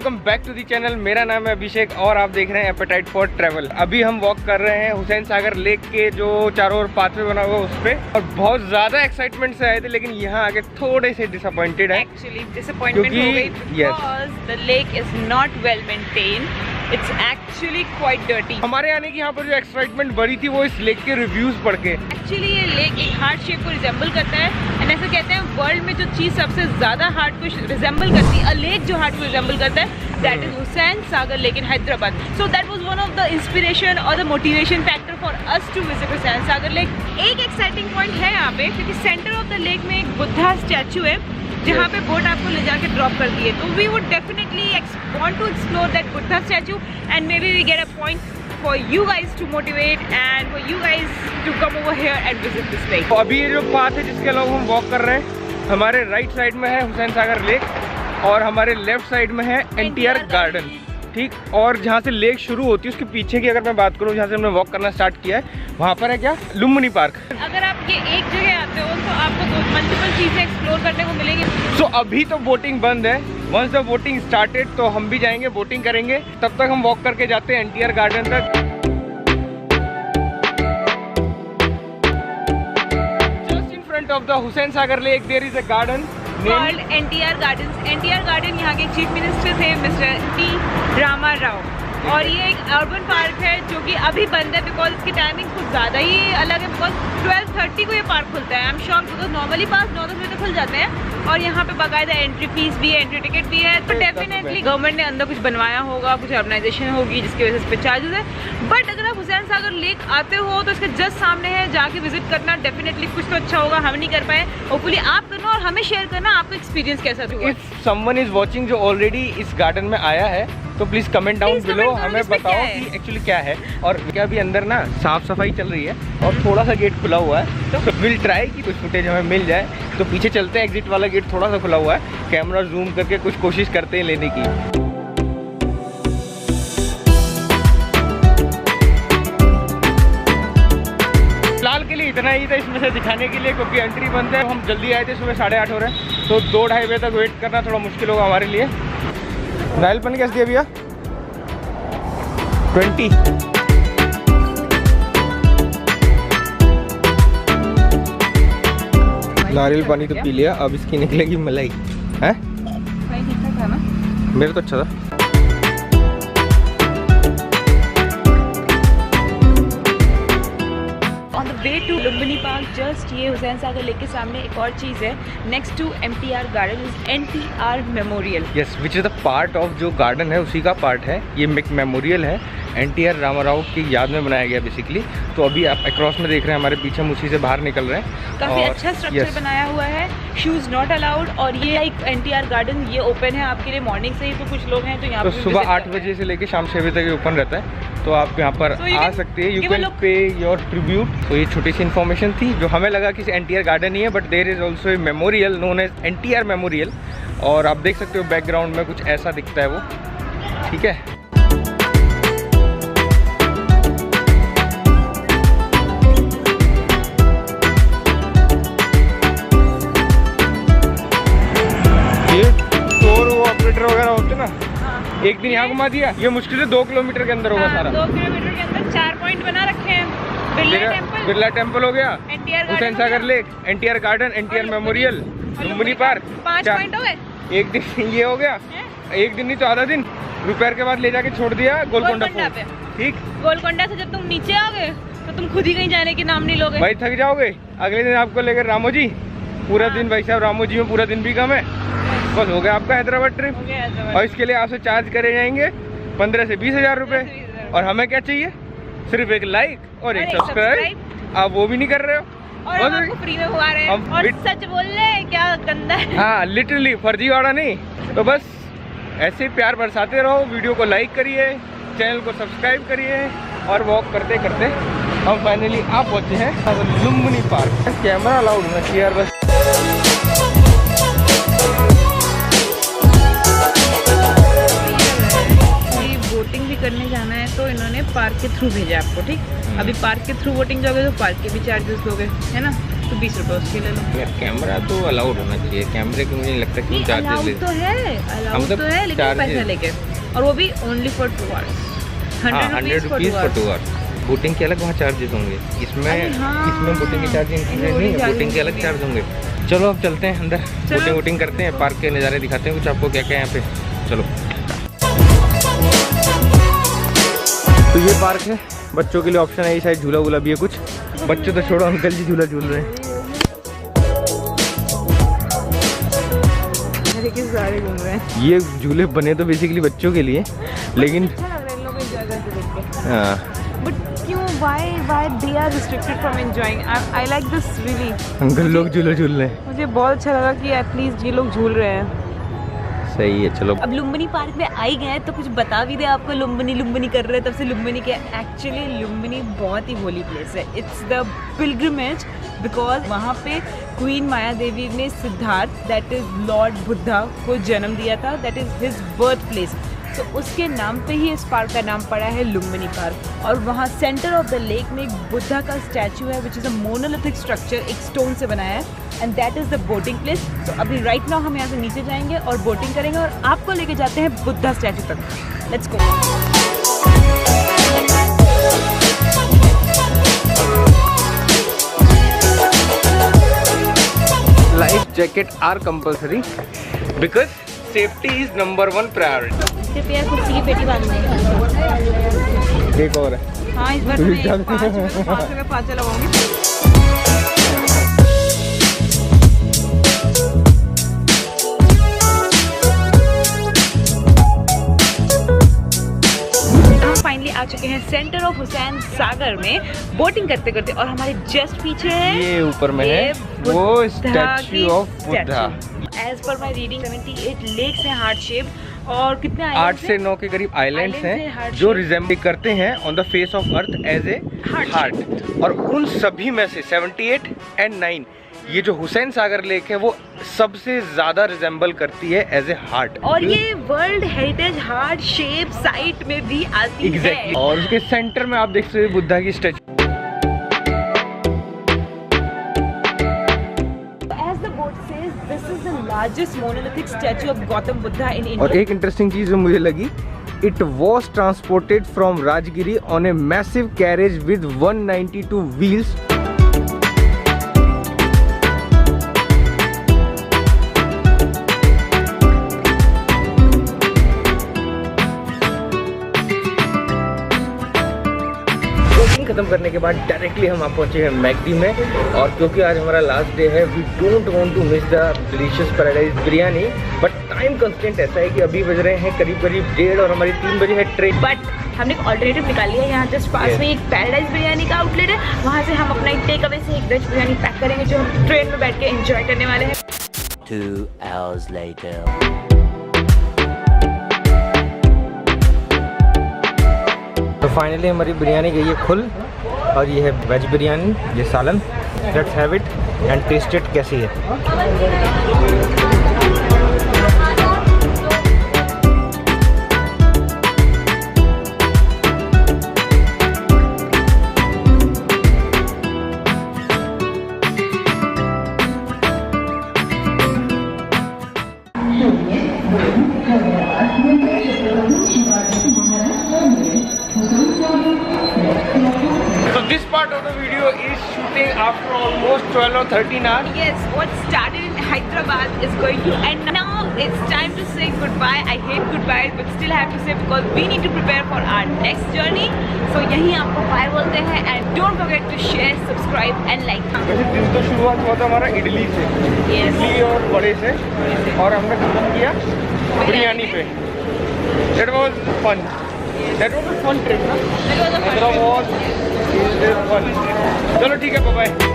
Welcome back to the channel. मेरा नाम है अभिषेक और आप देख रहे हैं एपेटाइट फॉर ट्रैवल। अभी हम वॉक कर रहे हैं हुसैन सागर लेक के जो चारों ओर पाथवे बना हुआ उस पे, और बहुत ज्यादा एक्साइटमेंट से आए थे, लेकिन यहाँ आके थोड़े से डिसअपॉइंटेड है। एक्चुअली डिसअपॉइंटमेंट हो गई because the lake is not well maintained, it's actually quite dirty. हमारे आने की यहाँ पर जो एक्साइटमेंट बढ़ी थी वो इस लेक के रिव्यूज पढ़ के। एक्चुअली ये लेक एक हार्ट शेप को रिजेंबल करता है, एंड ऐसा कहते हैं वर्ल्ड में जो चीज़ सबसे ज़्यादा हार्ट को रिजेंबल करती है, अ लेक जो हार्ट को रिजेंबल करता है, that is Hussain Sagar lake in Hyderabad. So that was one of the inspiration और the motivation factor for us to visit Hussain Sagar lake. एक एक्साइटिंग पॉइंट है यहाँ पे, क्योंकि सेंटर ऑफ द लेक में एक बुद्धा स्टैचू है जहाँ पे बोट आपको ले जाके ड्रॉप कर दिए। तो we would definitely want to explore that Buddha statue, and maybe we get a point for you guys to motivate and for you guys to come over here and visit this lake. अभी ये जो path है जिसके अलावा हम walk कर रहे हैं, हमारे राइट साइड में है हुसैन सागर लेक और हमारे लेफ्ट साइड में है NTR गार्डन, ठीक। और जहाँ से लेक शुरू होती है उसके पीछे की अगर मैं बात करूँ, जहाँ से हमने वॉक करना स्टार्ट किया है, वहाँ पर है क्या, लुम्बिनी पार्क। अगर आप ये एक जगह आते हो तो आपको मल्टीपल चीज़ें एक्सप्लोर करने को मिलेंगी। सो अभी तो बोटिंग बंद है, वंस द बोटिंग स्टार्टेड तो हम भी जाएंगे, बोटिंग करेंगे। तब तक हम वॉक करके जाते हैं NTR गार्डन तक। Just in front of the Hussain Sagar lake there is a garden called NTR Gardens। NTR Garden यहाँ के चीफ मिनिस्टर थे मिस्टर टी रामा राव, और ये एक अर्बन पार्क है जो कि अभी बंद है बिकॉज इसकी टाइमिंग कुछ ज़्यादा ही अलग है। बिकॉज 12:30 को ये पार्क खुलता है। I am sure because normally पास 9-10 बजे तक खुल जाते हैं, और यहाँ पे बाकायदा एंट्री फीस भी है, एंट्री टिकट भी है। तो डेफिनेटली गवर्नमेंट ने अंदर कुछ बनवाया होगा, कुछ ऑर्गेनाइजेशन होगी जिसकी वजह से इस पर चार्जेस है। बट अगर आप हुसैन सागर लेक आते हो तो इसके जस्ट सामने है, जाके विजिट करना डेफिनेटली कुछ तो अच्छा होगा। हम नहीं कर पाए, होपफुली आप करना और हमें शेयर करना आपका एक्सपीरियंस कैसा था। इफ समवन इज वाचिंग जो ऑलरेडी इस गार्डन में आया है तो प्लीज कमेंट डाउन बिलो, हमें बताओ कि एक्चुअली क्या है और क्या भी अंदर ना साफ सफाई चल रही है और थोड़ा सा गेट खुला हुआ है। तो विल ट्राई कि कुछ फुटेज हमें मिल जाए। तो पीछे चलते हैं, एग्जिट वाला गेट थोड़ा सा खुला हुआ है, कैमरा जूम करके कुछ कोशिश करते हैं लेने की। फिलहाल के लिए इतना ही था इसमें से दिखाने के लिए, क्योंकि एंट्री बंद है। हम जल्दी आए थे, सुबह 8:30 हो रहे हैं, तो 2-2:30 बजे तक वेट करना थोड़ा मुश्किल होगा हमारे लिए। नारियल पानी कैसे दिया भैया? 20। नारियल पानी तो पी लिया, अब इसकी निकलेगी मलाई है। ठीक था ना? मेरा तो अच्छा था। On the way to Lumbini park, just ये हुसैन सागर लेक के सामने एक और चीज़ है, next to NTR garden is NTR memorial. Yes, which is the part of जो गार्डन है उसी का पार्ट है ये। मेमोरियल है, NTR रामाराव की याद में बनाया गया बेसिकली। तो अभी आप अक्रॉस में देख रहे हैं, हमारे पीछे हम उसी से बाहर निकल रहे हैं। काफ़ी अच्छा स्ट्रक्चर बनाया हुआ है, शूज़ नॉट अलाउड। और ये एक NTR गार्डन ये ओपन है आपके लिए मॉर्निंग से ही, तो कुछ लोग हैं तो यहाँ तो पे सुबह 8 बजे से लेके शाम 6 बजे तक ओपन रहता है, तो आप यहाँ पर आ सकते हैं। You can pay your tribute. तो ये छोटी सी इन्फॉर्मेशन थी जो हमें लगा कि NTR गार्डन ही है, but there is also a memorial known as NTR memorial. और आप देख सकते हो बैकग्राउंड में कुछ ऐसा दिखता है वो, ठीक है। वगैरह होते ना, एक दिन यहाँ घुमा दिया। ये मुश्किल से 2 किलोमीटर के अंदर होगा सारा। 2 किलोमीटर के अंदर 4 पॉइंट बना रखे हैं। बिरला टेम्पल हो गया, Hussain Sagar lake, NTR garden, NTR memorial, Lumbini park, 5 point हो गए। एक दिन ये हो गया, एक दिन नहीं तो आधा दिन। दोपहर के बाद ले जाके छोड़ दिया गोलकोंडा पे, ठीक। गोलकोंडा से जब तुम नीचे आओगे तो तुम खुद ही कहीं जाने के नाम नहीं लोगे भाई, थक जाओगे। अगले दिन आपको लेकर रामोजी, पूरा दिन भाई साहब, रामोजी में पूरा दिन भी कम है। बस हो गया आपका हैदराबाद ट्रिप। और इसके लिए आपसे चार्ज करे जाएंगे 15 से 20 हज़ार रुपये। और हमें क्या चाहिए? सिर्फ एक लाइक और एक सब्सक्राइब। आप वो भी नहीं कर रहे हो, और हम आपको फ्री में हुआ रहे हैं। और सच बोल रहे हैं, क्या गंदा है। हाँ, लिटरली फर्जी वाला नहीं। तो बस ऐसे ही प्यार बरसाते रहो, वीडियो को लाइक करिए, चैनल को सब्सक्राइब करिए, और वॉक करते करते हम फाइनली आप पहुँचे हैं लुम्बिनी पार्क। कैमरा अलाउड होना चाहिए यार बस। बोटिंग भी करने जाना है तो इन्होंने पार्क के थ्रू भेजा आपको, ठीक। अभी पार्क के थ्रू बोटिंग जाओगे तो पार्क के भी चार्जेस दोगे, है ना। तो 20 रुपये उसके ले लो। यार कैमरा तो अलाउड होना चाहिए, कैमरे के मुझे नहीं लगता कि चार्जेस अलाउड तो है, अलाउड तो है, लेकिन पैसा लेके, और वो भी only for 2 hours, 100 rupees for 2 hours. Boating के अलग वहाँ चार्जेस होंगे, इसमें बोटिंग के चार्ज इंक्लूडेड नहीं है, बोटिंग के अलग चार्ज होंगे। चलो अब चलते हैं अंदर, बोटिंग करते हैं, पार्क के नज़ारे दिखाते हैं कुछ आपको क्या क्या है यहाँ पे। चलो, तो ये पार्क है, बच्चों के लिए ऑप्शन है, शायद झूला वूला भी है कुछ। बच्चों तो छोड़ो, अंकल जी झूला झूल रहे हैं, सारे घूम रहे हैं। ये झूले बने तो बेसिकली बच्चों के लिए, लेकिन अच्छा लग रहा है इन लोगों को एंजॉय करके देख के। हाँ, बट क्यों, why they are restricted from enjoying? I like this really। Uncle लोग झूला झूल रहे हैं, मुझे बहुत अच्छा लगा कि एटलीस्ट ये लोग झूल रहे हैं। सही है। चलो अब लुम्बिनी पार्क में आई गए तो कुछ बता भी दे आपको, लुम्बिनी कर रहे हैं तब से लुम्बिनी क्या। एक्चुअली लुम्बिनी बहुत ही होली प्लेस है, इट्स द पिलग्रिमेज, बिकॉज वहाँ पे क्वीन माया देवी ने Siddharth, that is Lord Buddha, को जन्म दिया था, that is his birth place. तो उसके नाम पे ही इस पार्क का नाम पड़ा है लुम्बिनी पार्क। और वहाँ सेंटर ऑफ द लेक में एक बुद्धा का स्टैचू है, which is a monolithic structure, एक स्टोन से बनाया है, and that is the boating place. तो अभी राइट नाउ हम यहाँ से नीचे जाएंगे और बोटिंग करेंगे और आपको लेके जाते हैं बुद्धा स्टैचू तक। Let's go. Life jacket are compulsory because safety is number 1 priority. कृपया कुर्सी की पेटी बांध दें। एक और है। हाँ, इस बार मैं 5 रुपये 5 लगाऊंगी। फाइनली आ चुके हैं सेंटर ऑफ हुसैन सागर में बोटिंग करते करते, और हमारे जस्ट पीछे है, ये ऊपर में है वो statue of Buddha. As per my reading 78 lakes हैं हार्ट शेप, और कितने 8 से 9 के करीब आइलैंड्स हैं जो रिजेंबल करते हैं on the face of earth as a heart. और उन सभी में से 78 एंड 9 ये जो हुसैन सागर लेक है वो सबसे ज्यादा रिजेंबल करती है एज ए हार्ट, और ये world heritage heart shape site में भी आती है। और उसके सेंटर में आप देख सकते हैं बुद्धा की statue. This is the largest monolithic statue of Gautama Buddha in India. और एक इंटरेस्टिंग चीज जो मुझे लगी, it was transported from Rajgiri on a massive carriage with 192 wheels. खत्म करने के बाद डायरेक्टली हम आप पहुंचे हैं मैकडी में, और क्योंकि आज हमारा लास्ट डे है, we don't want to miss the delicious Paradise biryani, but time constant ऐसा है कि अभी बज रहे हैं करीब 1:30 और हमारी 3 बजे है ट्रेन। बट हमने एक ऑल्टरनेटिव निकाल लिया, यहाँ जस्ट पास में एक पैराडाइज बिरयानी का आउटलेट है, वहाँ से हम अपना टेक अवे से एक वेज बिरयानी पैक करेंगे जो हम ट्रेन में बैठ के एंजॉय करने वाले हैं। 2 hours later. तो फाइनली हमारी बिरयानी गई है खुल, और ये है वेज बिरयानी, ये सालन। Let's have it and taste it कैसी है। So this part of the video is shooting after almost 12 or 13 hours. Yes, what started in Hyderabad is going to end now. It's time to say goodbye. I hate goodbyes, but still I have to say because we need to prepare for our next journey. So यहीं आपको bye बोलते हैं, and don't forget to share, subscribe and like. वैसे दिन तो शुरुआत हुआ था हमारा इडली से, इडली और बड़े से, और हमने खत्म किया बिरयानी पे। That was fun. That was a fun trip, ना? That was fun. चलो ठीक है, बाय बाय।